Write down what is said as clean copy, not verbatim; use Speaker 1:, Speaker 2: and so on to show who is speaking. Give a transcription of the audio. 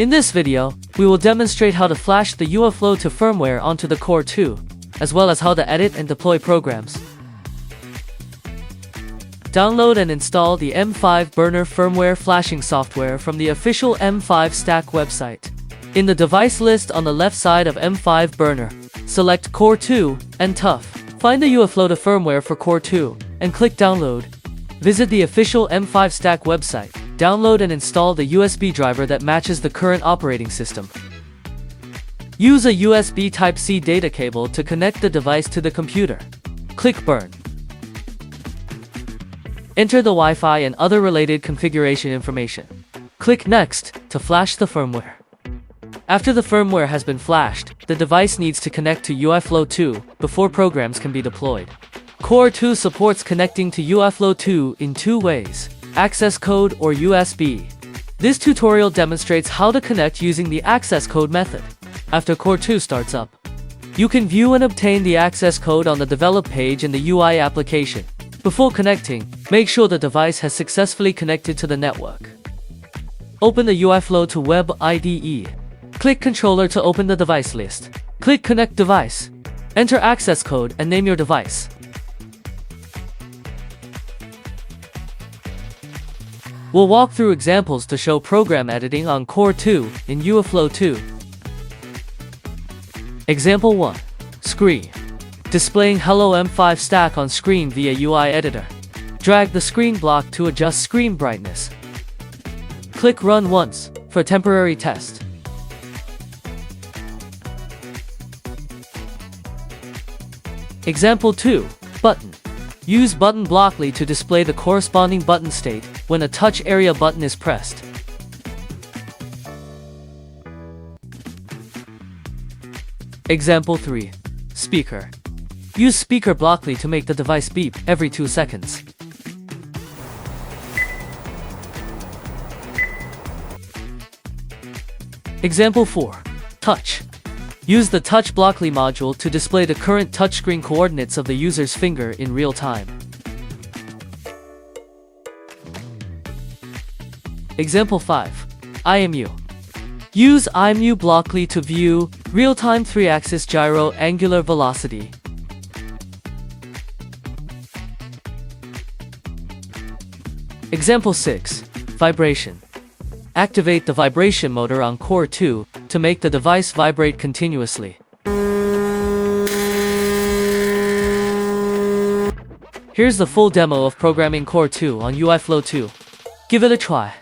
Speaker 1: In this video, we will demonstrate how to flash the UIFlow to firmware onto the Core2, as well as how to edit and deploy programs. Download and install the M5 Burner firmware flashing software from the official M5 Stack website. In the device list on the left side of M5 Burner, select Core2 and Tough. Find the UIFlow to firmware for Core2 and click Download. Visit the official M5 Stack website. Download and install the USB driver that matches the current operating system. Use a USB Type-C data cable to connect the device to the computer. Click Burn. Enter the Wi-Fi and other related configuration information. Click Next to flash the firmware. After the firmware has been flashed, the device needs to connect to UIFlow 2 before programs can be deployed. Core2 supports connecting to UIFlow 2 in two ways: access code or USB. This tutorial demonstrates how to connect using the access code method. After Core2 starts up, you can view and obtain the access code on the develop page in the UI application. Before connecting, make sure the device has successfully connected to the network. Open the UIFlow to Web IDE. Click Controller to open the device list. Click Connect Device. Enter access code and name your device. We'll walk through examples to show program editing on Core2 in UIFlow 2. Example 1. Screen. Displaying Hello M5 Stack on screen via UI Editor. Drag the screen block to adjust screen brightness. Click Run once for temporary test. Example 2. Button. Use button blockly to display the corresponding button state when a touch area button is pressed. Example 3. Speaker. Use speaker blockly to make the device beep every 2 seconds. Example 4. Touch. Use the Touch Blockly module to display the current touchscreen coordinates of the user's finger in real time. Example 5. IMU. Use IMU blockly to view real-time 3-axis gyro angular velocity. Example 6. Vibration. Activate the vibration motor on Core2 to make the device vibrate continuously. Here's the full demo of programming Core2 on UIFlow 2. Give it a try.